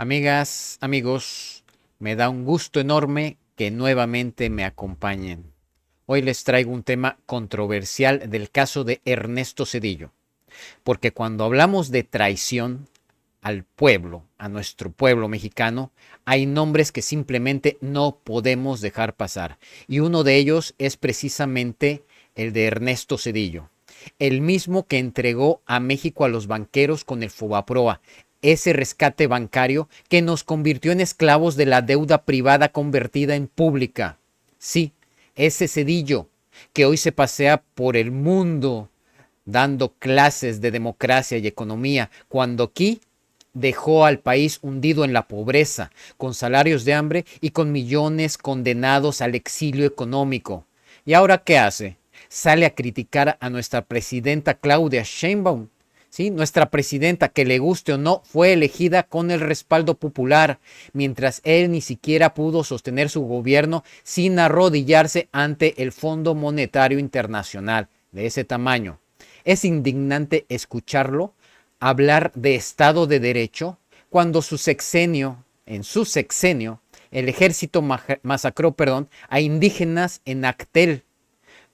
Amigas, amigos, me da un gusto enorme que nuevamente me acompañen. Hoy les traigo un tema controversial del caso de Ernesto Zedillo, porque cuando hablamos de traición al pueblo, a nuestro pueblo mexicano, hay nombres que simplemente no podemos dejar pasar. Y uno de ellos es precisamente el de Ernesto Zedillo, el mismo que entregó a México a los banqueros con el Fobaproa, ese rescate bancario que nos convirtió en esclavos de la deuda privada convertida en pública. Sí, ese Zedillo que hoy se pasea por el mundo dando clases de democracia y economía, cuando aquí dejó al país hundido en la pobreza, con salarios de hambre y con millones condenados al exilio económico. ¿Y ahora qué hace? Sale a criticar a nuestra presidenta Claudia Sheinbaum. ¿Sí? Nuestra presidenta, que le guste o no, fue elegida con el respaldo popular, mientras él ni siquiera pudo sostener su gobierno sin arrodillarse ante el Fondo Monetario Internacional de ese tamaño. Es indignante escucharlo hablar de Estado de Derecho cuando en su sexenio, el ejército masacró, a indígenas en Actel,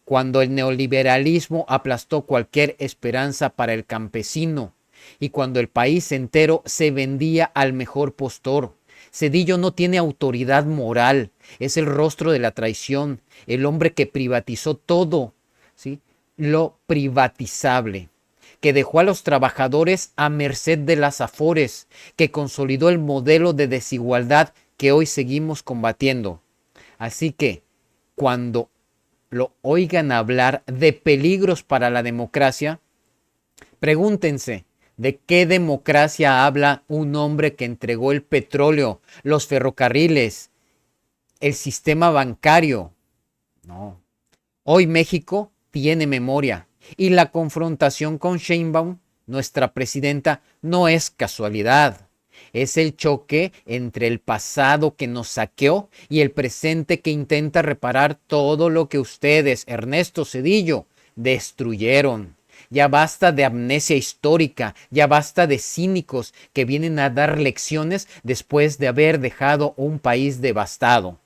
cuando el neoliberalismo aplastó cualquier esperanza para el campesino y cuando el país entero se vendía al mejor postor. Zedillo no tiene autoridad moral, es el rostro de la traición, el hombre que privatizó todo, ¿sí? Lo privatizable, que dejó a los trabajadores a merced de las afores, que consolidó el modelo de desigualdad que hoy seguimos combatiendo. Así que, cuando lo oigan hablar de peligros para la democracia, pregúntense, ¿de qué democracia habla un hombre que entregó el petróleo, los ferrocarriles, el sistema bancario? No. Hoy México tiene memoria y la confrontación con Sheinbaum, nuestra presidenta, no es casualidad. Es el choque entre el pasado que nos saqueó y el presente que intenta reparar todo lo que ustedes, Ernesto Zedillo, destruyeron. Ya basta de amnesia histórica, ya basta de cínicos que vienen a dar lecciones después de haber dejado un país devastado.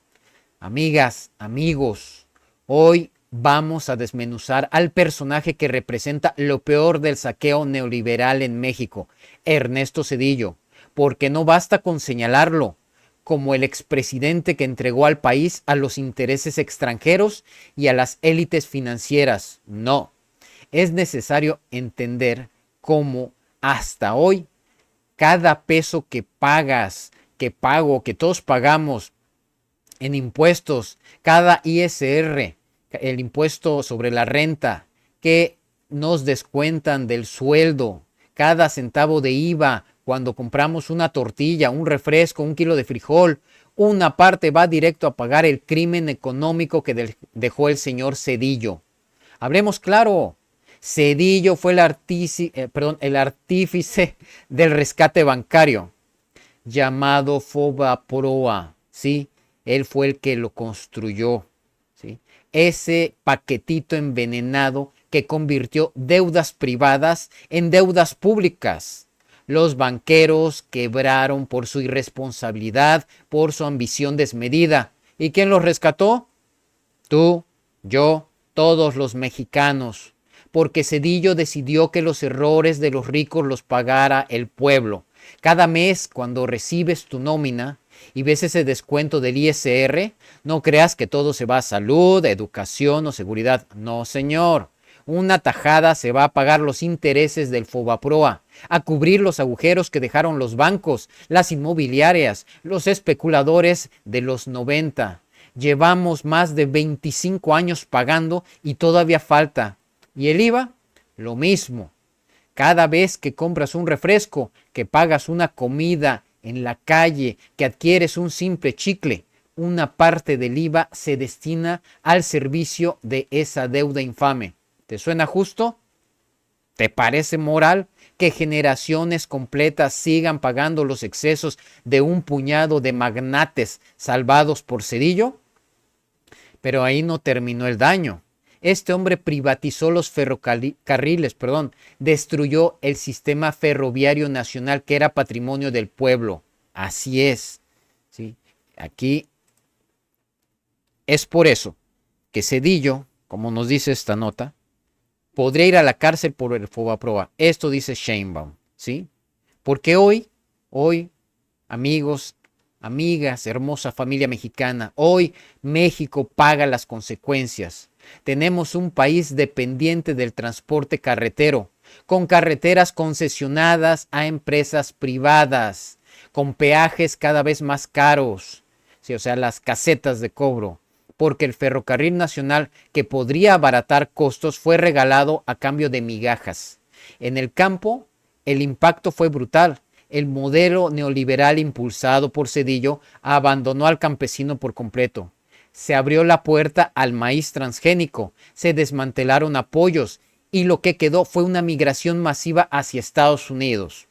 Amigas, amigos, hoy vamos a desmenuzar al personaje que representa lo peor del saqueo neoliberal en México, Ernesto Zedillo, porque no basta con señalarlo como el expresidente que entregó al país a los intereses extranjeros y a las élites financieras. No, es necesario entender cómo hasta hoy cada peso que pagas, que pago, que todos pagamos en impuestos, cada ISR, el impuesto sobre la renta, que nos descuentan del sueldo, cada centavo de IVA cuando compramos una tortilla, un refresco, un kilo de frijol, una parte va directo a pagar el crimen económico que dejó el señor Zedillo. Hablemos claro, Zedillo fue el artífice del rescate bancario llamado Fobaproa, ¿sí? Él fue el que lo construyó, ¿sí? Ese paquetito envenenado que convirtió deudas privadas en deudas públicas. Los banqueros quebraron por su irresponsabilidad, por su ambición desmedida. ¿Y quién los rescató? Tú, yo, todos los mexicanos, porque Zedillo decidió que los errores de los ricos los pagara el pueblo. Cada mes, cuando recibes tu nómina y ves ese descuento del ISR, no creas que todo se va a salud, educación o seguridad. No, señor. Una tajada se va a pagar los intereses del Fobaproa, a cubrir los agujeros que dejaron los bancos, las inmobiliarias, los especuladores de los 90. Llevamos más de 25 años pagando y todavía falta. ¿Y el IVA? Lo mismo. Cada vez que compras un refresco, que pagas una comida en la calle, que adquieres un simple chicle, una parte del IVA se destina al servicio de esa deuda infame. ¿Te suena justo? ¿Te parece moral que generaciones completas sigan pagando los excesos de un puñado de magnates salvados por Zedillo? Pero ahí no terminó el daño. Este hombre privatizó los ferrocarriles, destruyó el sistema ferroviario nacional que era patrimonio del pueblo. Así es, ¿sí? Aquí es por eso que Zedillo, como nos dice esta nota, podría ir a la cárcel por el Fobaproa. Esto dice Sheinbaum, ¿sí? Porque hoy, amigos, amigas, hermosa familia mexicana, hoy México paga las consecuencias. Tenemos un país dependiente del transporte carretero, con carreteras concesionadas a empresas privadas, con peajes cada vez más caros, ¿sí? O sea, las casetas de cobro, porque el ferrocarril nacional, que podría abaratar costos, fue regalado a cambio de migajas. En el campo, el impacto fue brutal. El modelo neoliberal impulsado por Zedillo abandonó al campesino por completo. Se abrió la puerta al maíz transgénico, se desmantelaron apoyos y lo que quedó fue una migración masiva hacia Estados Unidos.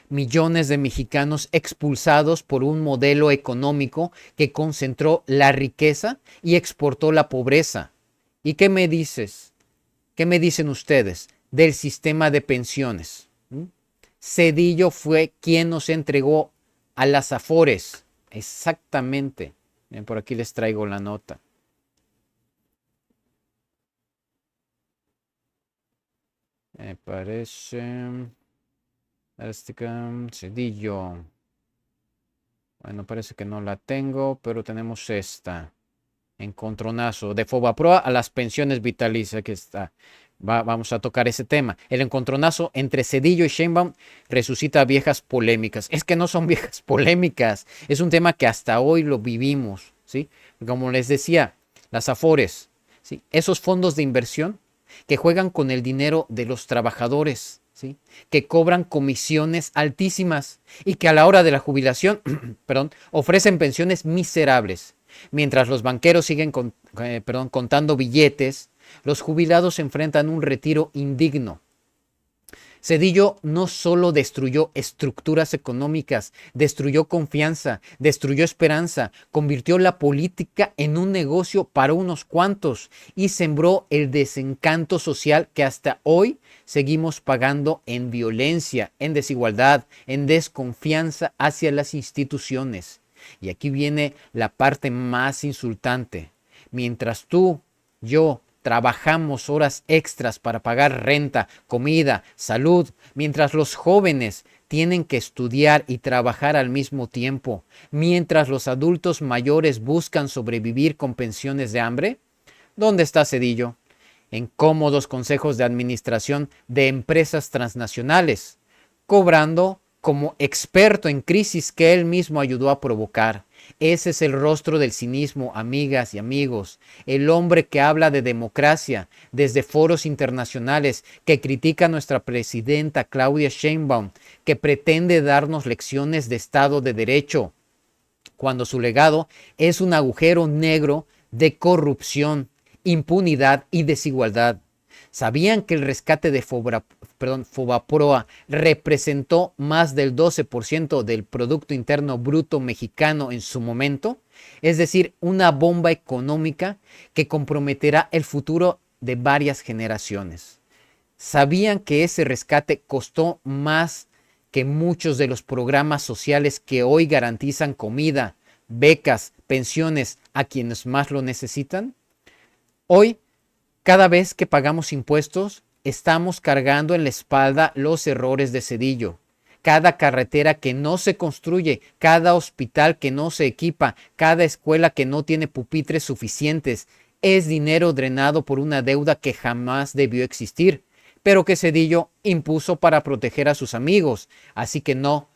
Millones de mexicanos expulsados por un modelo económico que concentró la riqueza y exportó la pobreza. ¿Y qué me dices? ¿Qué me dicen ustedes del sistema de pensiones? Zedillo fue quien nos entregó a las Afores. Exactamente. Bien, por aquí les traigo la nota. Me parece... Zedillo. Bueno, parece que no la tengo, pero tenemos esta. Encontronazo. De Fobaproa a las pensiones vitalicias. Aquí está. Vamos a tocar ese tema. El encontronazo entre Zedillo y Sheinbaum resucita viejas polémicas. Es que no son viejas polémicas. Es un tema que hasta hoy lo vivimos, ¿sí? Como les decía, las Afores, ¿sí? Esos fondos de inversión que juegan con el dinero de los trabajadores, ¿sí? Que cobran comisiones altísimas y que a la hora de la jubilación, perdón, ofrecen pensiones miserables. Mientras los banqueros siguen contando billetes, los jubilados se enfrentan a un retiro indigno. Zedillo no solo destruyó estructuras económicas, destruyó confianza, destruyó esperanza, convirtió la política en un negocio para unos cuantos y sembró el desencanto social que hasta hoy seguimos pagando en violencia, en desigualdad, en desconfianza hacia las instituciones. Y aquí viene la parte más insultante. Mientras tú, yo, trabajamos horas extras para pagar renta, comida, salud, mientras los jóvenes tienen que estudiar y trabajar al mismo tiempo, mientras los adultos mayores buscan sobrevivir con pensiones de hambre. ¿Dónde está Zedillo? En cómodos consejos de administración de empresas transnacionales, cobrando como experto en crisis que él mismo ayudó a provocar. Ese es el rostro del cinismo, amigas y amigos. El hombre que habla de democracia desde foros internacionales, que critica a nuestra presidenta Claudia Sheinbaum, que pretende darnos lecciones de Estado de Derecho, cuando su legado es un agujero negro de corrupción, impunidad y desigualdad. ¿Sabían que el rescate de Fobaproa representó más del 12% del Producto Interno Bruto mexicano en su momento? Es decir, una bomba económica que comprometerá el futuro de varias generaciones. ¿Sabían que ese rescate costó más que muchos de los programas sociales que hoy garantizan comida, becas, pensiones a quienes más lo necesitan? Hoy, cada vez que pagamos impuestos, estamos cargando en la espalda los errores de Zedillo. Cada carretera que no se construye, cada hospital que no se equipa, cada escuela que no tiene pupitres suficientes, es dinero drenado por una deuda que jamás debió existir, pero que Zedillo impuso para proteger a sus amigos. Así que no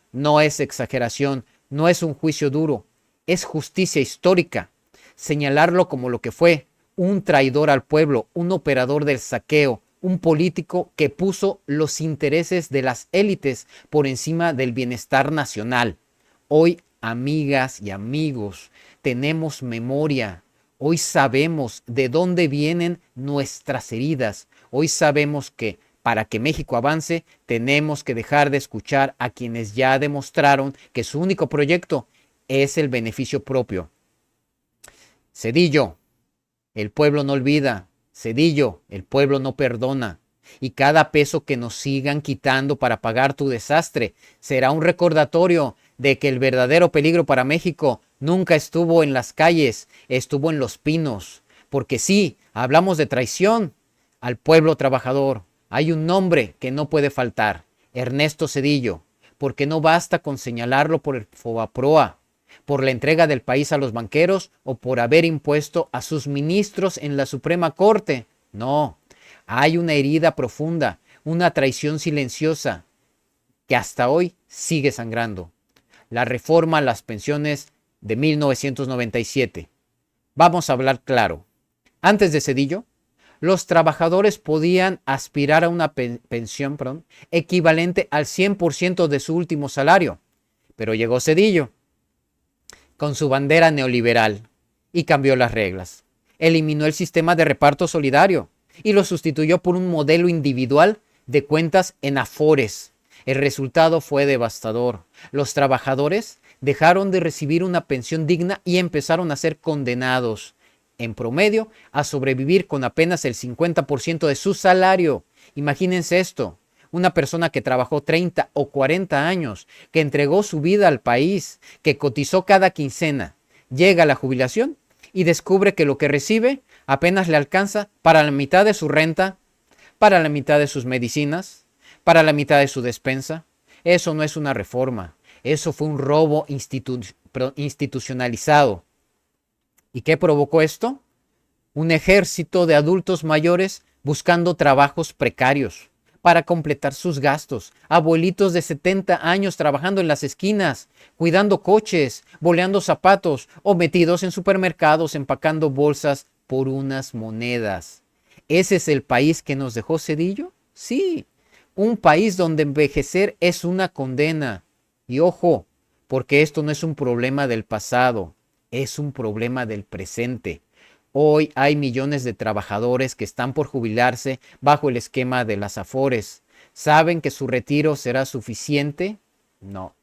es exageración, no es un juicio duro, es justicia histórica. Señalarlo como lo que fue, un traidor al pueblo, un operador del saqueo, un político que puso los intereses de las élites por encima del bienestar nacional. Hoy, amigas y amigos, tenemos memoria. Hoy sabemos de dónde vienen nuestras heridas. Hoy sabemos que para que México avance, tenemos que dejar de escuchar a quienes ya demostraron que su único proyecto es el beneficio propio. Zedillo, el pueblo no olvida. Zedillo, el pueblo no perdona. Y cada peso que nos sigan quitando para pagar tu desastre será un recordatorio de que el verdadero peligro para México nunca estuvo en las calles, estuvo en los pinos. Porque sí, hablamos de traición al pueblo trabajador. Hay un nombre que no puede faltar, Ernesto Zedillo, porque no basta con señalarlo por el Fobaproa, por la entrega del país a los banqueros o por haber impuesto a sus ministros en la Suprema Corte. No, hay una herida profunda, una traición silenciosa que hasta hoy sigue sangrando. La reforma a las pensiones de 1997. Vamos a hablar claro. Antes de Zedillo, los trabajadores podían aspirar a una pensión equivalente al 100% de su último salario. Pero llegó Zedillo con su bandera neoliberal y cambió las reglas. Eliminó el sistema de reparto solidario y lo sustituyó por un modelo individual de cuentas en afores. El resultado fue devastador. Los trabajadores dejaron de recibir una pensión digna y empezaron a ser condenados, en promedio, a sobrevivir con apenas el 50% de su salario. Imagínense esto. Una persona que trabajó 30 o 40 años, que entregó su vida al país, que cotizó cada quincena, llega a la jubilación y descubre que lo que recibe apenas le alcanza para la mitad de su renta, para la mitad de sus medicinas, para la mitad de su despensa. Eso no es una reforma, eso fue un robo institucionalizado. ¿Y qué provocó esto? Un ejército de adultos mayores buscando trabajos precarios para completar sus gastos. Abuelitos de 70 años trabajando en las esquinas, cuidando coches, boleando zapatos o metidos en supermercados empacando bolsas por unas monedas. ¿Ese es el país que nos dejó Zedillo? Sí, un país donde envejecer es una condena. Y ojo, porque esto no es un problema del pasado, es un problema del presente. Hoy hay millones de trabajadores que están por jubilarse bajo el esquema de las afores. ¿Saben que su retiro será suficiente? No.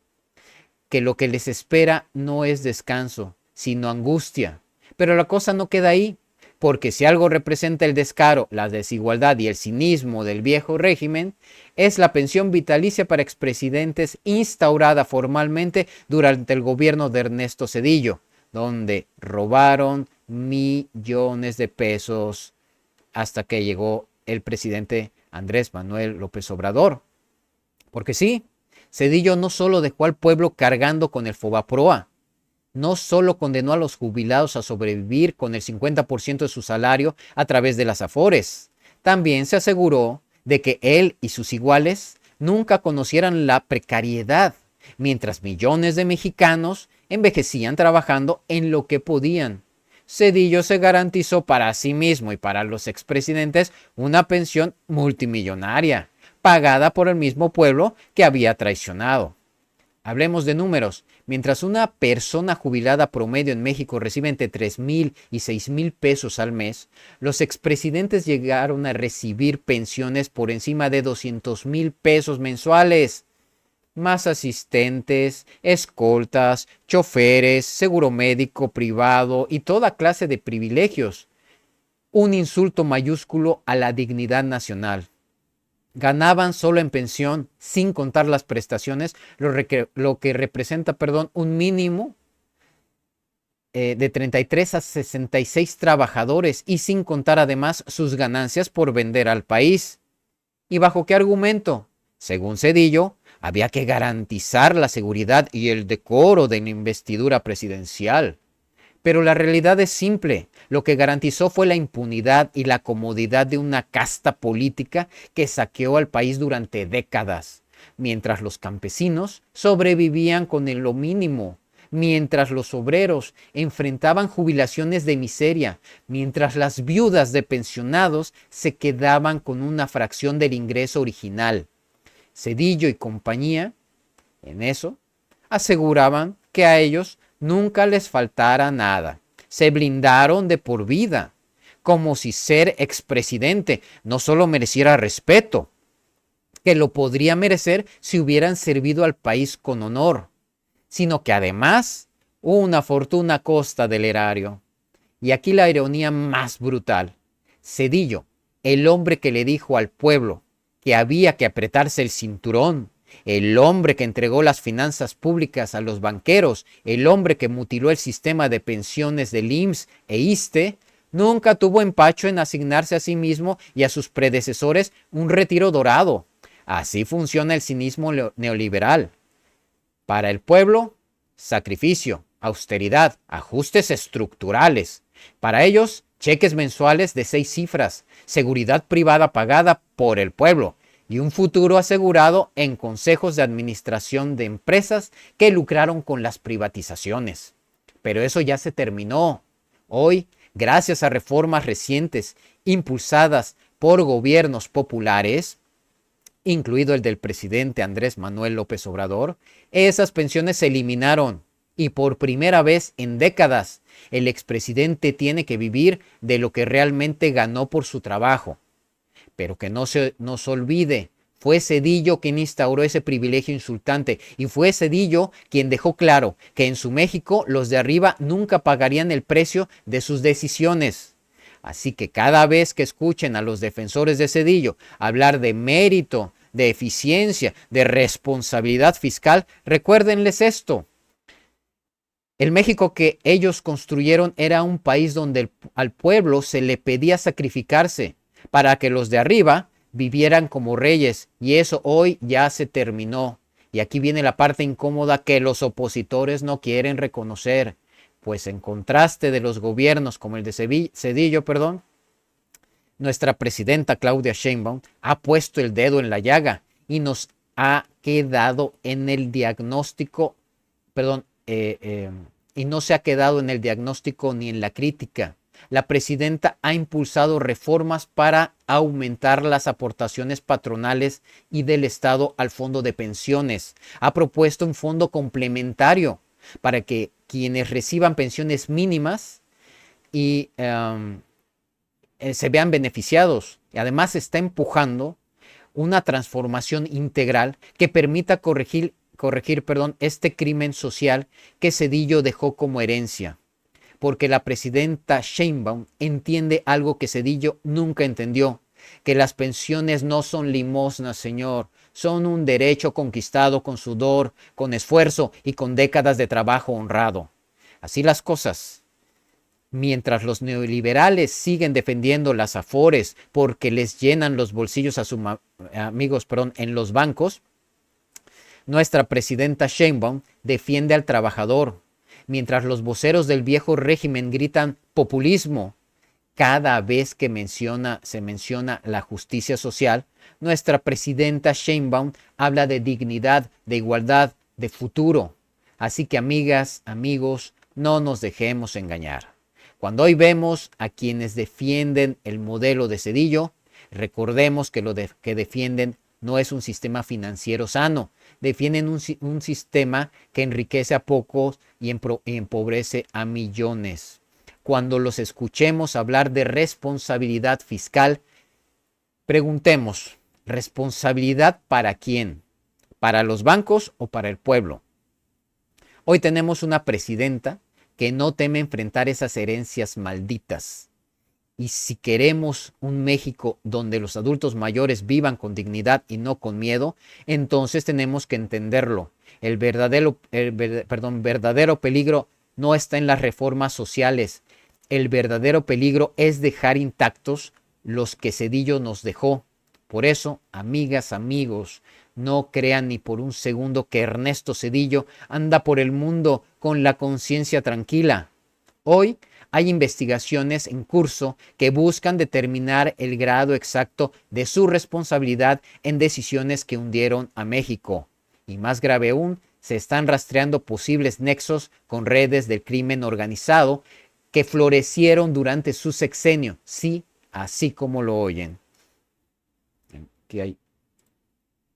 Que lo que les espera no es descanso, sino angustia. Pero la cosa no queda ahí, porque si algo representa el descaro, la desigualdad y el cinismo del viejo régimen, es la pensión vitalicia para expresidentes instaurada formalmente durante el gobierno de Ernesto Zedillo, donde robaron millones de pesos hasta que llegó el presidente Andrés Manuel López Obrador. Porque sí, Zedillo no solo dejó al pueblo cargando con el Fobaproa, no solo condenó a los jubilados a sobrevivir con el 50% de su salario a través de las afores, también se aseguró de que él y sus iguales nunca conocieran la precariedad, mientras millones de mexicanos envejecían trabajando en lo que podían. Zedillo se garantizó para sí mismo y para los expresidentes una pensión multimillonaria, pagada por el mismo pueblo que había traicionado. Hablemos de números. Mientras una persona jubilada promedio en México recibe entre 3,000 y 6,000 pesos al mes, los expresidentes llegaron a recibir pensiones por encima de 200,000 pesos mensuales. Más asistentes, escoltas, choferes, seguro médico privado y toda clase de privilegios. Un insulto mayúsculo a la dignidad nacional. Ganaban solo en pensión, sin contar las prestaciones, lo que representa, un mínimo de 33 a 66 trabajadores y sin contar además sus ganancias por vender al país. ¿Y bajo qué argumento? Según Zedillo, había que garantizar la seguridad y el decoro de la investidura presidencial. Pero la realidad es simple. Lo que garantizó fue la impunidad y la comodidad de una casta política que saqueó al país durante décadas, mientras los campesinos sobrevivían con lo mínimo, mientras los obreros enfrentaban jubilaciones de miseria, mientras las viudas de pensionados se quedaban con una fracción del ingreso original. Zedillo y compañía, en eso, aseguraban que a ellos nunca les faltara nada. Se blindaron de por vida, como si ser expresidente no solo mereciera respeto, que lo podría merecer si hubieran servido al país con honor, sino que además una fortuna a costa del erario. Y aquí la ironía más brutal. Zedillo, el hombre que le dijo al pueblo que había que apretarse el cinturón el hombre que entregó las finanzas públicas a los banqueros, el hombre que mutiló el sistema de pensiones del IMSS e ISSSTE, nunca tuvo empacho en asignarse a sí mismo y a sus predecesores un retiro dorado. Así funciona el cinismo neoliberal. Para el pueblo, sacrificio, austeridad, ajustes estructurales. Para ellos, cheques mensuales de 6 cifras, seguridad privada pagada por el pueblo y un futuro asegurado en consejos de administración de empresas que lucraron con las privatizaciones. Pero eso ya se terminó. Hoy, gracias a reformas recientes impulsadas por gobiernos populares, incluido el del presidente Andrés Manuel López Obrador, esas pensiones se eliminaron y por primera vez en décadas el expresidente tiene que vivir de lo que realmente ganó por su trabajo. Pero que no se nos olvide, fue Zedillo quien instauró ese privilegio insultante y fue Zedillo quien dejó claro que en su México los de arriba nunca pagarían el precio de sus decisiones. Así que cada vez que escuchen a los defensores de Zedillo hablar de mérito, de eficiencia, de responsabilidad fiscal, recuérdenles esto. El México que ellos construyeron era un país donde al pueblo se le pedía sacrificarse para que los de arriba vivieran como reyes, y eso hoy ya se terminó. Y aquí viene la parte incómoda que los opositores no quieren reconocer, pues en contraste de los gobiernos como el de Zedillo, nuestra presidenta Claudia Sheinbaum ha puesto el dedo en la llaga y nos ha quedado en el diagnóstico, y no se ha quedado en el diagnóstico ni en la crítica. La presidenta ha impulsado reformas para aumentar las aportaciones patronales y del Estado al fondo de pensiones. Ha propuesto un fondo complementario para que quienes reciban pensiones mínimas y se vean beneficiados. Y además está empujando una transformación integral que permita corregir este crimen social que Zedillo dejó como herencia. Porque la presidenta Sheinbaum entiende algo que Zedillo nunca entendió, que las pensiones no son limosnas, señor, son un derecho conquistado con sudor, con esfuerzo y con décadas de trabajo honrado. Así las cosas. Mientras los neoliberales siguen defendiendo las afores porque les llenan los bolsillos a sus amigos en los bancos, nuestra presidenta Sheinbaum defiende al trabajador. Mientras los voceros del viejo régimen gritan populismo cada vez que se menciona la justicia social, nuestra presidenta Sheinbaum habla de dignidad, de igualdad, de futuro. Así que amigas, amigos, no nos dejemos engañar. Cuando hoy vemos a quienes defienden el modelo de Zedillo, recordemos que lo que defienden no es un sistema financiero sano, defienden un sistema que enriquece a pocos y empobrece a millones. Cuando los escuchemos hablar de responsabilidad fiscal, preguntemos, ¿responsabilidad para quién? ¿Para los bancos o para el pueblo? Hoy tenemos una presidenta que no teme enfrentar esas herencias malditas. Y si queremos un México donde los adultos mayores vivan con dignidad y no con miedo, entonces tenemos que entenderlo. El verdadero peligro no está en las reformas sociales. El verdadero peligro es dejar intactos los que Zedillo nos dejó. Por eso, amigas, amigos, no crean ni por un segundo que Ernesto Zedillo anda por el mundo con la conciencia tranquila. Hoy hay investigaciones en curso que buscan determinar el grado exacto de su responsabilidad en decisiones que hundieron a México. Y más grave aún, se están rastreando posibles nexos con redes del crimen organizado que florecieron durante su sexenio. Sí, así como lo oyen. Aquí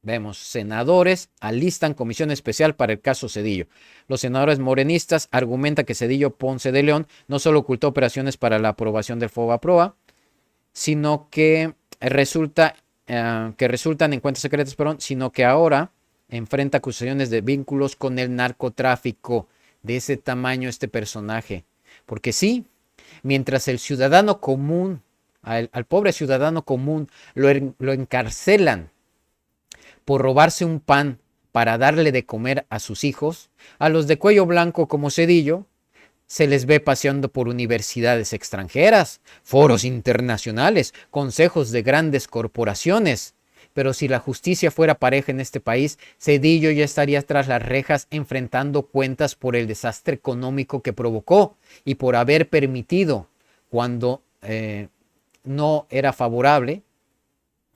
vemos, senadores alistan comisión especial para el caso Zedillo. Los senadores morenistas argumentan que Zedillo Ponce de León no solo ocultó operaciones para la aprobación del FOBAPROA, sino que resultan en cuentas secretas, sino que ahora enfrenta acusaciones de vínculos con el narcotráfico. De ese tamaño este personaje. Porque sí, mientras el ciudadano común, al pobre ciudadano común, lo encarcelan por robarse un pan para darle de comer a sus hijos, a los de cuello blanco como Zedillo, se les ve paseando por universidades extranjeras, foros internacionales, consejos de grandes corporaciones. Pero si la justicia fuera pareja en este país, Zedillo ya estaría tras las rejas enfrentando cuentas por el desastre económico que provocó y por haber permitido, cuando no era favorable,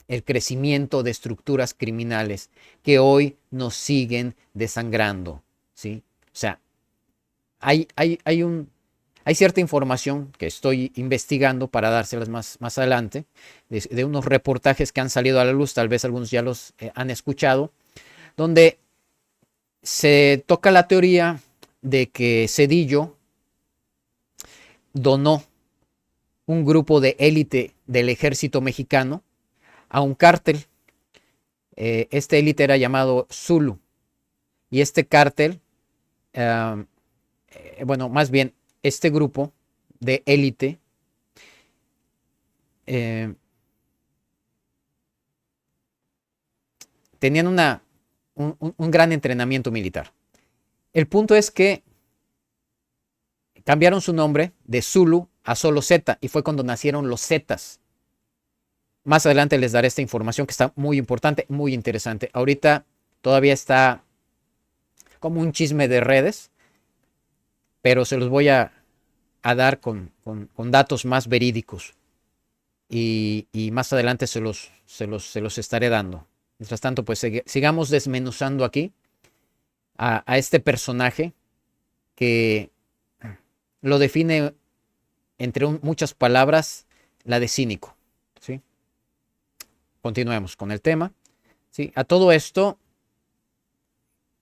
el crecimiento de estructuras criminales que hoy nos siguen desangrando, ¿sí? O sea, hay cierta información que estoy investigando para dárselas más adelante, de unos reportajes que han salido a la luz, tal vez algunos ya los han escuchado, donde se toca la teoría de que Zedillo donó un grupo de élite del ejército mexicano a un cártel. Este élite era llamado Zulu. Y este cártel, bueno, más bien, este grupo de élite tenían un gran entrenamiento militar. El punto es que cambiaron su nombre de Zulu a solo Z y fue cuando nacieron los Zetas. Más adelante les daré esta información que está muy importante, muy interesante. Ahorita todavía está como un chisme de redes, pero se los voy a dar con datos más verídicos y más adelante se los estaré dando. Mientras tanto, pues sigamos desmenuzando aquí a este personaje que lo define entre muchas palabras la de cínico, ¿sí? Continuemos con el tema, ¿sí? A todo esto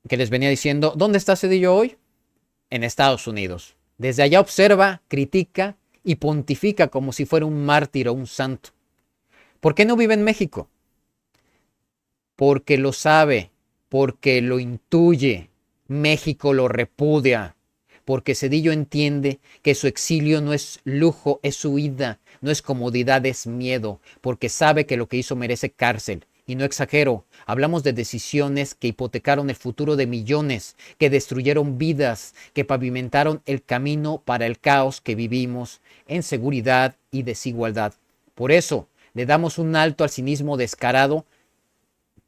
que les venía diciendo, ¿dónde está Zedillo hoy? En Estados Unidos. Desde allá observa, critica y pontifica como si fuera un mártir o un santo. ¿Por qué no vive en México? Porque lo sabe, porque lo intuye. México lo repudia, porque Zedillo entiende que su exilio no es lujo, es huida, no es comodidad, es miedo, porque sabe que lo que hizo merece cárcel. Y no exagero, hablamos de decisiones que hipotecaron el futuro de millones, que destruyeron vidas, que pavimentaron el camino para el caos que vivimos en seguridad y desigualdad. Por eso le damos un alto al cinismo descarado,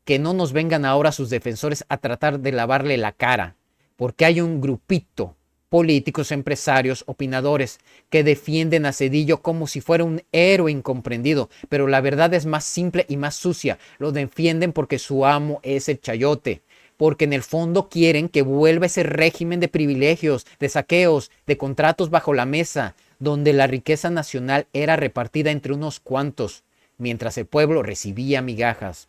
que no nos vengan ahora sus defensores a tratar de lavarle la cara, porque hay un grupito, políticos, empresarios, opinadores, que defienden a Zedillo como si fuera un héroe incomprendido, pero la verdad es más simple y más sucia. Lo defienden porque su amo es el chayote, porque en el fondo quieren que vuelva ese régimen de privilegios, de saqueos, de contratos bajo la mesa, donde la riqueza nacional era repartida entre unos cuantos, mientras el pueblo recibía migajas.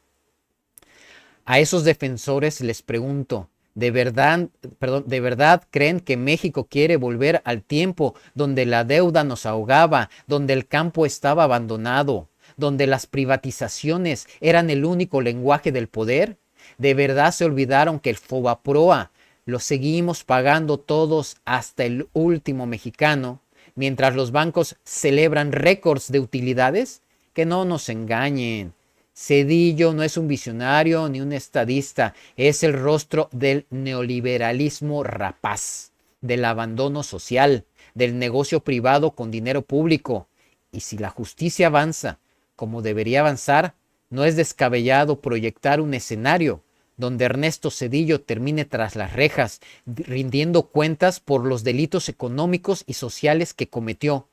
A esos defensores les pregunto, ¿de verdad creen que México quiere volver al tiempo donde la deuda nos ahogaba, donde el campo estaba abandonado, donde las privatizaciones eran el único lenguaje del poder? ¿De verdad se olvidaron que el Fobaproa lo seguimos pagando todos hasta el último mexicano, mientras los bancos celebran récords de utilidades? Que no nos engañen. Zedillo no es un visionario ni un estadista, es el rostro del neoliberalismo rapaz, del abandono social, del negocio privado con dinero público. Y si la justicia avanza como debería avanzar, no es descabellado proyectar un escenario donde Ernesto Zedillo termine tras las rejas, rindiendo cuentas por los delitos económicos y sociales que cometió.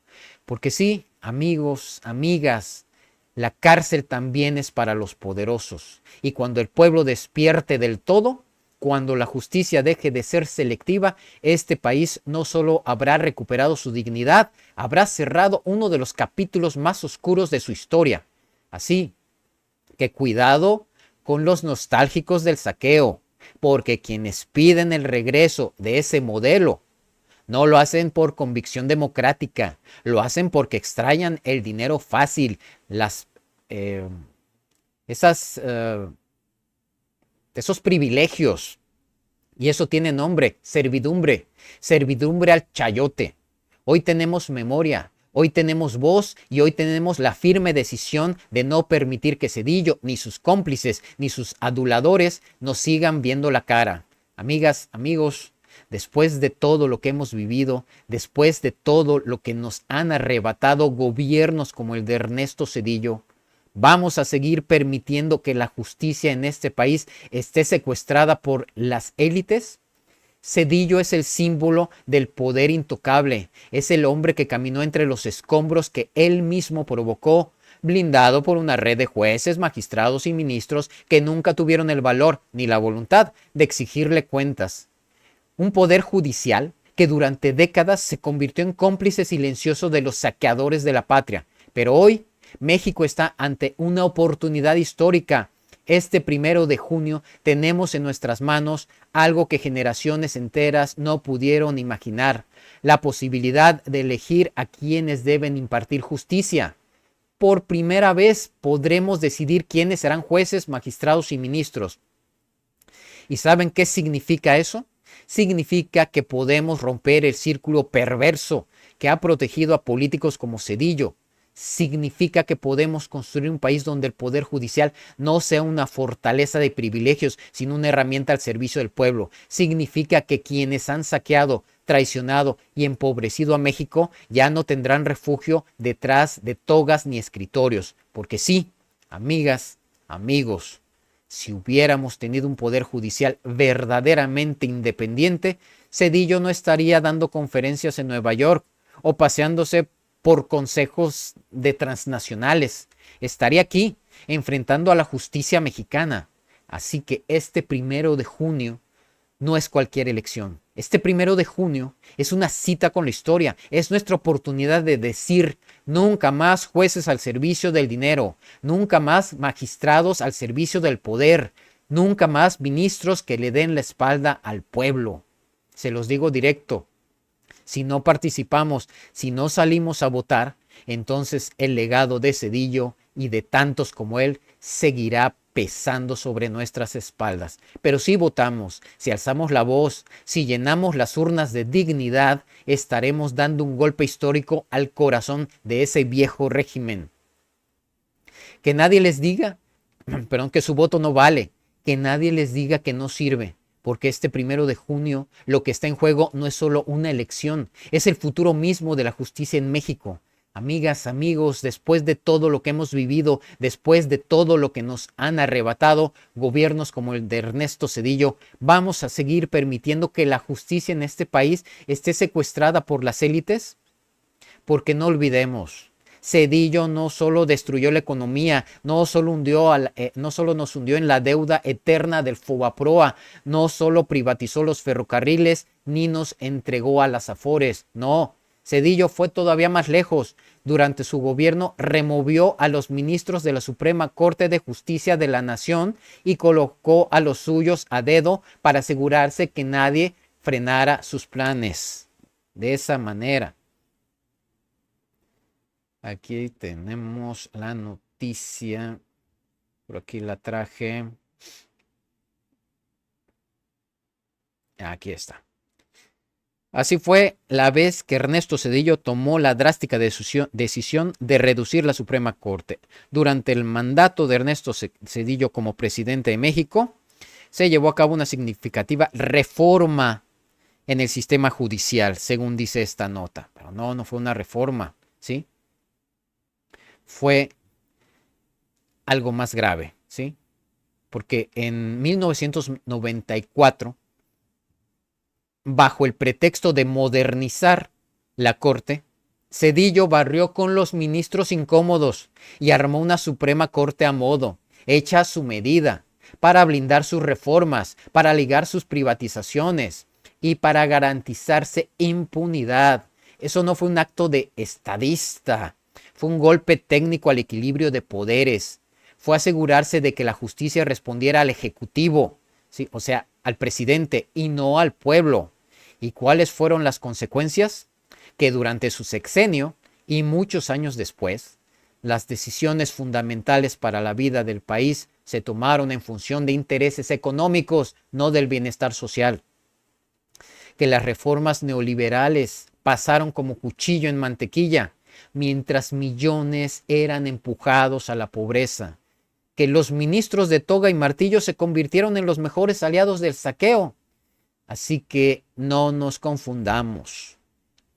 Porque sí, amigos, amigas, la cárcel también es para los poderosos. Y cuando el pueblo despierte del todo, cuando la justicia deje de ser selectiva, este país no solo habrá recuperado su dignidad, habrá cerrado uno de los capítulos más oscuros de su historia. Así que cuidado con los nostálgicos del saqueo, porque quienes piden el regreso de ese modelo no lo hacen por convicción democrática, lo hacen porque extrañan el dinero fácil, esos privilegios. Y eso tiene nombre, servidumbre, servidumbre al chayote. Hoy tenemos memoria, Hoy tenemos voz y hoy tenemos la firme decisión de no permitir que Zedillo, ni sus cómplices, ni sus aduladores nos sigan viendo la cara. Amigas, amigos, después de todo lo que hemos vivido, después de todo lo que nos han arrebatado gobiernos como el de Ernesto Zedillo, ¿vamos a seguir permitiendo que la justicia en este país esté secuestrada por las élites? Zedillo es el símbolo del poder intocable, es el hombre que caminó entre los escombros que él mismo provocó, blindado por una red de jueces, magistrados y ministros que nunca tuvieron el valor ni la voluntad de exigirle cuentas. Un poder judicial que durante décadas se convirtió en cómplice silencioso de los saqueadores de la patria. Pero hoy México está ante una oportunidad histórica. Este 1 de junio tenemos en nuestras manos algo que generaciones enteras no pudieron imaginar: la posibilidad de elegir a quienes deben impartir justicia. Por primera vez podremos decidir quiénes serán jueces, magistrados y ministros. ¿Y saben qué significa eso? Significa que podemos romper el círculo perverso que ha protegido a políticos como Zedillo. Significa que podemos construir un país donde el poder judicial no sea una fortaleza de privilegios, sino una herramienta al servicio del pueblo. Significa que quienes han saqueado, traicionado y empobrecido a México ya no tendrán refugio detrás de togas ni escritorios. Porque sí, amigas, amigos, si hubiéramos tenido un poder judicial verdaderamente independiente, Zedillo no estaría dando conferencias en Nueva York o paseándose por consejos de transnacionales. Estaría aquí enfrentando a la justicia mexicana. Así que este 1 de junio no es cualquier elección. Este 1 de junio es una cita con la historia. Es nuestra oportunidad de decir: nunca más jueces al servicio del dinero, nunca más magistrados al servicio del poder, nunca más ministros que le den la espalda al pueblo. Se los digo directo. Si no participamos, si no salimos a votar, entonces el legado de Zedillo y de tantos como él seguirá pesando sobre nuestras espaldas. Pero si votamos, si alzamos la voz, si llenamos las urnas de dignidad, estaremos dando un golpe histórico al corazón de ese viejo régimen. Que nadie les diga, perdón, que su voto no vale, que nadie les diga que no sirve. Porque este 1 de junio lo que está en juego no es solo una elección, es el futuro mismo de la justicia en México. Amigas, amigos, después de todo lo que hemos vivido, después de todo lo que nos han arrebatado gobiernos como el de Ernesto Zedillo, ¿vamos a seguir permitiendo que la justicia en este país esté secuestrada por las élites? Porque no olvidemos, Zedillo no solo destruyó la economía, no solo nos hundió en la deuda eterna del Fobaproa, no solo privatizó los ferrocarriles, ni nos entregó a las Afores. No, Zedillo fue todavía más lejos. Durante su gobierno removió a los ministros de la Suprema Corte de Justicia de la Nación y colocó a los suyos a dedo para asegurarse que nadie frenara sus planes. De esa manera. Aquí tenemos la noticia. Por aquí la traje. Aquí está. Así fue la vez que Ernesto Zedillo tomó la drástica decisión de reducir la Suprema Corte. Durante el mandato de Ernesto Zedillo como presidente de México, se llevó a cabo una significativa reforma en el sistema judicial, según dice esta nota. Pero no fue una reforma, ¿sí? Fue algo más grave, ¿sí? Porque en 1994, bajo el pretexto de modernizar la Corte, Zedillo barrió con los ministros incómodos y armó una Suprema Corte a modo, hecha a su medida, para blindar sus reformas, para ligar sus privatizaciones y para garantizarse impunidad. Eso no fue un acto de estadista. Fue un golpe técnico al equilibrio de poderes. Fue asegurarse de que la justicia respondiera al Ejecutivo, ¿sí? O sea, al presidente y no al pueblo. ¿Y cuáles fueron las consecuencias? Que durante su sexenio y muchos años después, las decisiones fundamentales para la vida del país se tomaron en función de intereses económicos, no del bienestar social. Que las reformas neoliberales pasaron como cuchillo en mantequilla, mientras millones eran empujados a la pobreza, que los ministros de toga y martillo se convirtieron en los mejores aliados del saqueo. Así que no nos confundamos.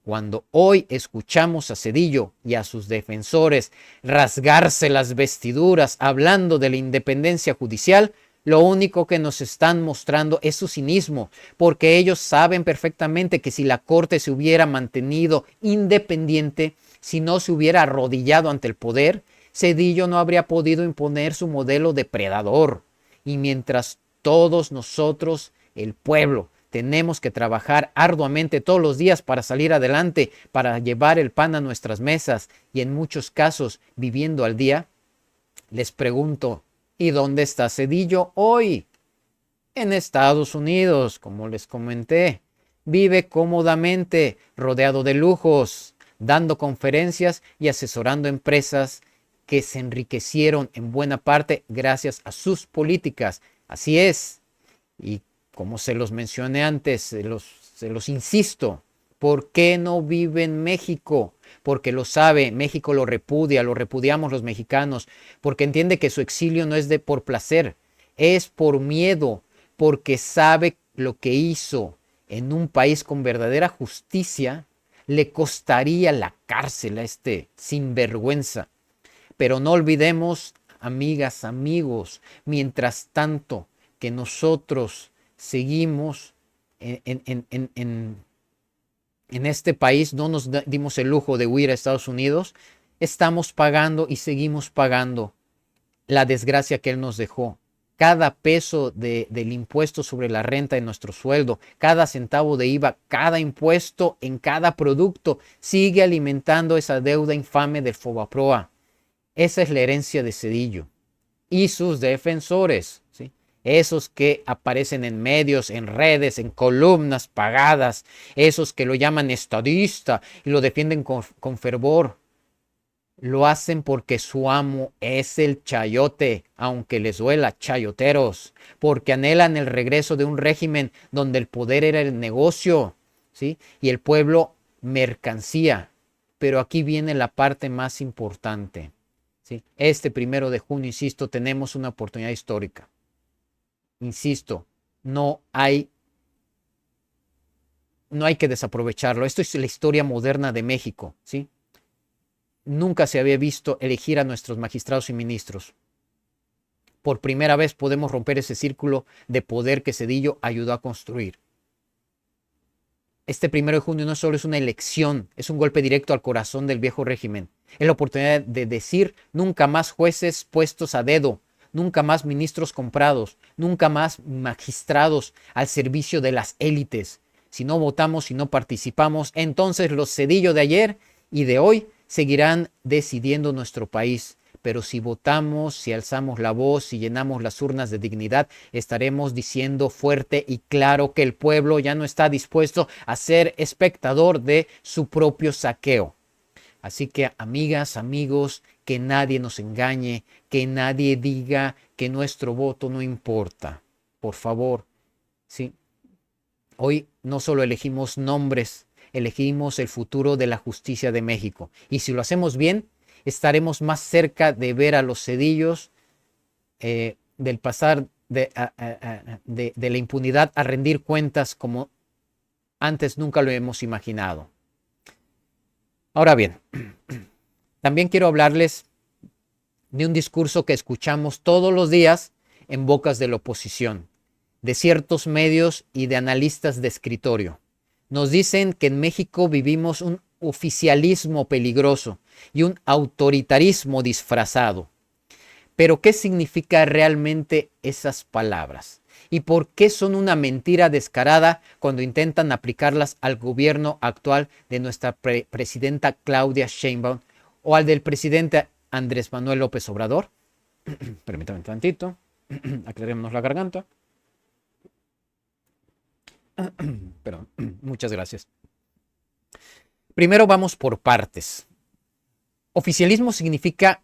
Cuando hoy escuchamos a Zedillo y a sus defensores rasgarse las vestiduras hablando de la independencia judicial, lo único que nos están mostrando es su cinismo, porque ellos saben perfectamente que si la Corte se hubiera mantenido independiente, si no se hubiera arrodillado ante el poder, Zedillo no habría podido imponer su modelo depredador. Y mientras todos nosotros, el pueblo, tenemos que trabajar arduamente todos los días para salir adelante, para llevar el pan a nuestras mesas y en muchos casos viviendo al día, les pregunto, ¿y dónde está Zedillo hoy? En Estados Unidos, como les comenté. Vive cómodamente, rodeado de lujos, dando conferencias y asesorando empresas que se enriquecieron en buena parte gracias a sus políticas. Así es. Y como se los mencioné antes, se los insisto, ¿por qué no vive en México? Porque lo sabe, México lo repudia, lo repudiamos los mexicanos, porque entiende que su exilio no es por placer, es por miedo, porque sabe lo que hizo en un país con verdadera justicia, le costaría la cárcel a este sinvergüenza. Pero no olvidemos, amigas, amigos, mientras tanto que nosotros seguimos en este país, no nos dimos el lujo de huir a Estados Unidos, estamos pagando y seguimos pagando la desgracia que él nos dejó. Cada peso del impuesto sobre la renta de nuestro sueldo, cada centavo de IVA, cada impuesto en cada producto sigue alimentando esa deuda infame del Fobaproa. Esa es la herencia de Zedillo y sus defensores, ¿sí? Esos que aparecen en medios, en redes, en columnas pagadas, esos que lo llaman estadista y lo defienden con fervor. Lo hacen porque su amo es el chayote, aunque les duela, chayoteros, porque anhelan el regreso de un régimen donde el poder era el negocio, ¿sí? Y el pueblo mercancía. Pero aquí viene la parte más importante, ¿sí? Este 1 de junio, insisto, tenemos una oportunidad histórica. Insisto, no hay que desaprovecharlo. Esto es la historia moderna de México, ¿sí? Nunca se había visto elegir a nuestros magistrados y ministros. Por primera vez podemos romper ese círculo de poder que Zedillo ayudó a construir. Este 1 de junio no solo es una elección, es un golpe directo al corazón del viejo régimen. Es la oportunidad de decir nunca más jueces puestos a dedo, nunca más ministros comprados, nunca más magistrados al servicio de las élites. Si no votamos, si no participamos, entonces los Zedillo de ayer y de hoy seguirán decidiendo nuestro país. Pero si votamos, si alzamos la voz, si llenamos las urnas de dignidad, estaremos diciendo fuerte y claro que el pueblo ya no está dispuesto a ser espectador de su propio saqueo. Así que, amigas, amigos, que nadie nos engañe, que nadie diga que nuestro voto no importa. Por favor, ¿sí? Hoy no solo elegimos nombres, elegimos el futuro de la justicia de México. Y si lo hacemos bien, estaremos más cerca de ver a los Zedillos del pasar de la impunidad a rendir cuentas como antes nunca lo hemos imaginado. Ahora bien, también quiero hablarles de un discurso que escuchamos todos los días en bocas de la oposición, de ciertos medios y de analistas de escritorio. Nos dicen que en México vivimos un oficialismo peligroso y un autoritarismo disfrazado. Pero ¿qué significa realmente esas palabras? ¿Y por qué son una mentira descarada cuando intentan aplicarlas al gobierno actual de nuestra presidenta Claudia Sheinbaum o al del presidente Andrés Manuel López Obrador? Permítame un tantito, aclarémonos la garganta. Perdón, muchas gracias. Primero vamos por partes. Oficialismo significa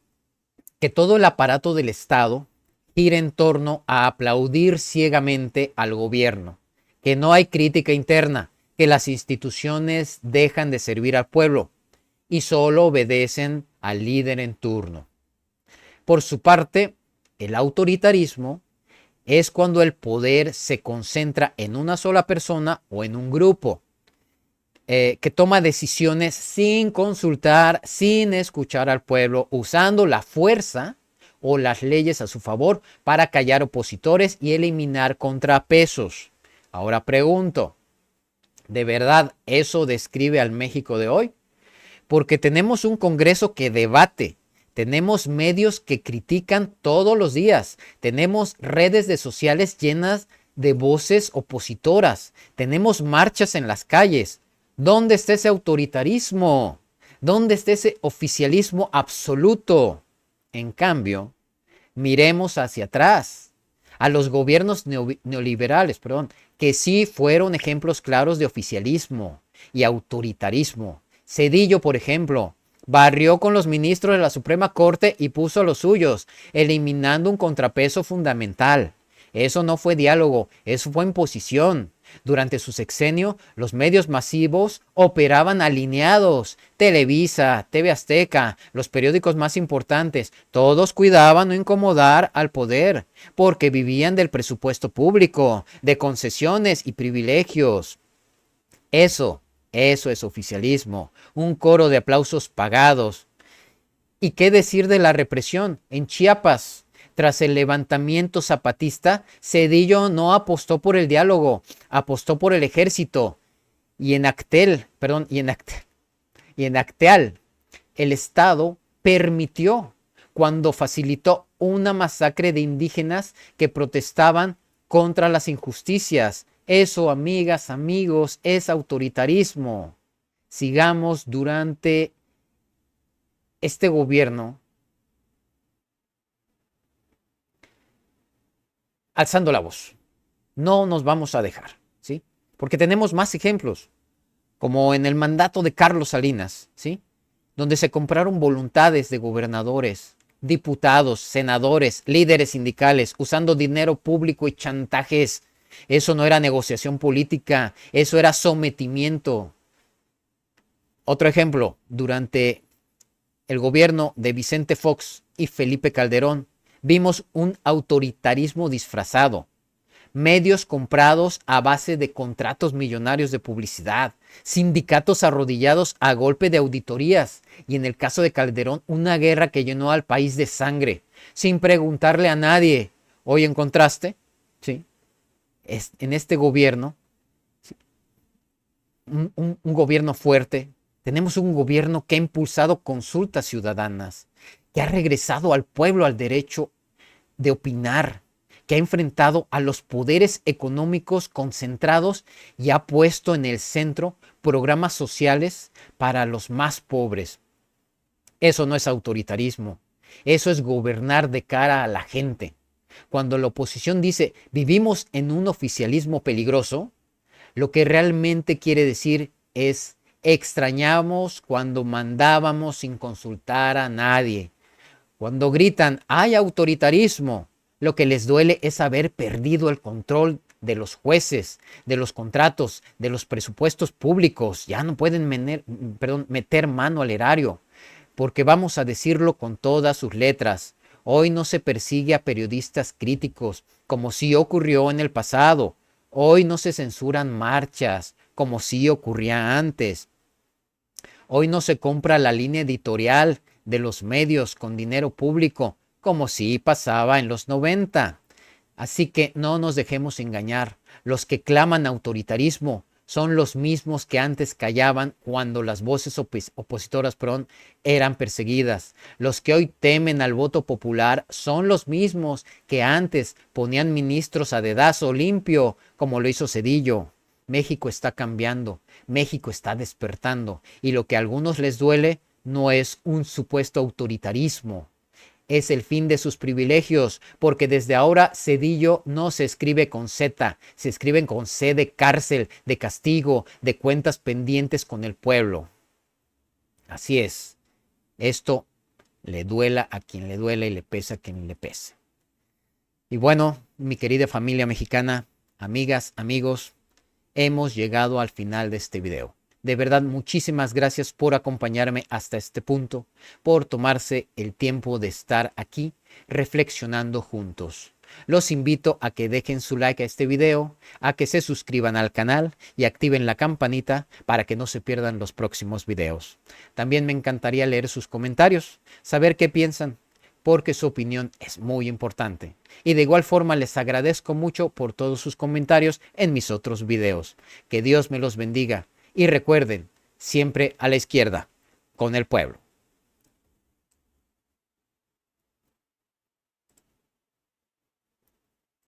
que todo el aparato del Estado gira en torno a aplaudir ciegamente al gobierno, que no hay crítica interna, que las instituciones dejan de servir al pueblo y solo obedecen al líder en turno. Por su parte, el autoritarismo es cuando el poder se concentra en una sola persona o en un grupo que toma decisiones sin consultar, sin escuchar al pueblo, usando la fuerza o las leyes a su favor para callar opositores y eliminar contrapesos. Ahora pregunto, ¿de verdad eso describe al México de hoy? Porque tenemos un Congreso que debate, tenemos medios que critican todos los días, tenemos redes de sociales llenas de voces opositoras, tenemos marchas en las calles. ¿Dónde está ese autoritarismo? ¿Dónde está ese oficialismo absoluto? En cambio, miremos hacia atrás, a los gobiernos neoliberales, que sí fueron ejemplos claros de oficialismo y autoritarismo. Zedillo, por ejemplo, barrió con los ministros de la Suprema Corte y puso a los suyos, eliminando un contrapeso fundamental. Eso no fue diálogo, eso fue imposición. Durante su sexenio, los medios masivos operaban alineados. Televisa, TV Azteca, los periódicos más importantes, todos cuidaban no incomodar al poder, porque vivían del presupuesto público, de concesiones y privilegios. Eso es oficialismo, un coro de aplausos pagados. ¿Y qué decir de la represión? En Chiapas, tras el levantamiento zapatista, Zedillo no apostó por el diálogo, apostó por el ejército. Y en Acteal, el Estado permitió cuando facilitó una masacre de indígenas que protestaban contra las injusticias. Eso, amigas, amigos, es autoritarismo. Sigamos durante este gobierno alzando la voz. No nos vamos a dejar, ¿sí? Porque tenemos más ejemplos, como en el mandato de Carlos Salinas, ¿sí? Donde se compraron voluntades de gobernadores, diputados, senadores, líderes sindicales, usando dinero público y chantajes. Eso no era negociación política, eso era sometimiento. Otro ejemplo, durante el gobierno de Vicente Fox y Felipe Calderón, vimos un autoritarismo disfrazado, medios comprados a base de contratos millonarios de publicidad, sindicatos arrodillados a golpe de auditorías y en el caso de Calderón una guerra que llenó al país de sangre, sin preguntarle a nadie. Hoy en contraste, ¿sí? En este gobierno, un gobierno fuerte, tenemos un gobierno que ha impulsado consultas ciudadanas, que ha regresado al pueblo al derecho de opinar, que ha enfrentado a los poderes económicos concentrados y ha puesto en el centro programas sociales para los más pobres. Eso no es autoritarismo, eso es gobernar de cara a la gente. Cuando la oposición dice vivimos en un oficialismo peligroso, lo que realmente quiere decir es extrañamos cuando mandábamos sin consultar a nadie. Cuando gritan hay autoritarismo, lo que les duele es haber perdido el control de los jueces, de los contratos, de los presupuestos públicos. Ya no pueden meter mano al erario, porque vamos a decirlo con todas sus letras. Hoy no se persigue a periodistas críticos, como sí ocurrió en el pasado. Hoy no se censuran marchas, como sí ocurría antes. Hoy no se compra la línea editorial de los medios con dinero público, como sí pasaba en los 90. Así que no nos dejemos engañar. Los que claman autoritarismo son los mismos que antes callaban cuando las voces opositoras eran perseguidas. Los que hoy temen al voto popular son los mismos que antes ponían ministros a dedazo limpio, como lo hizo Zedillo. México está cambiando, México está despertando, y lo que a algunos les duele no es un supuesto autoritarismo, es el fin de sus privilegios, porque desde ahora Zedillo no se escribe con Z, se escriben con C de cárcel, de castigo, de cuentas pendientes con el pueblo. Así es, esto le duela a quien le duele y le pesa a quien le pese. Y bueno, mi querida familia mexicana, amigas, amigos, hemos llegado al final de este video. De verdad, muchísimas gracias por acompañarme hasta este punto, por tomarse el tiempo de estar aquí reflexionando juntos. Los invito a que dejen su like a este video, a que se suscriban al canal y activen la campanita para que no se pierdan los próximos videos. También me encantaría leer sus comentarios, saber qué piensan, porque su opinión es muy importante. Y de igual forma les agradezco mucho por todos sus comentarios en mis otros videos. Que Dios me los bendiga. Y recuerden, siempre a la izquierda, con el pueblo.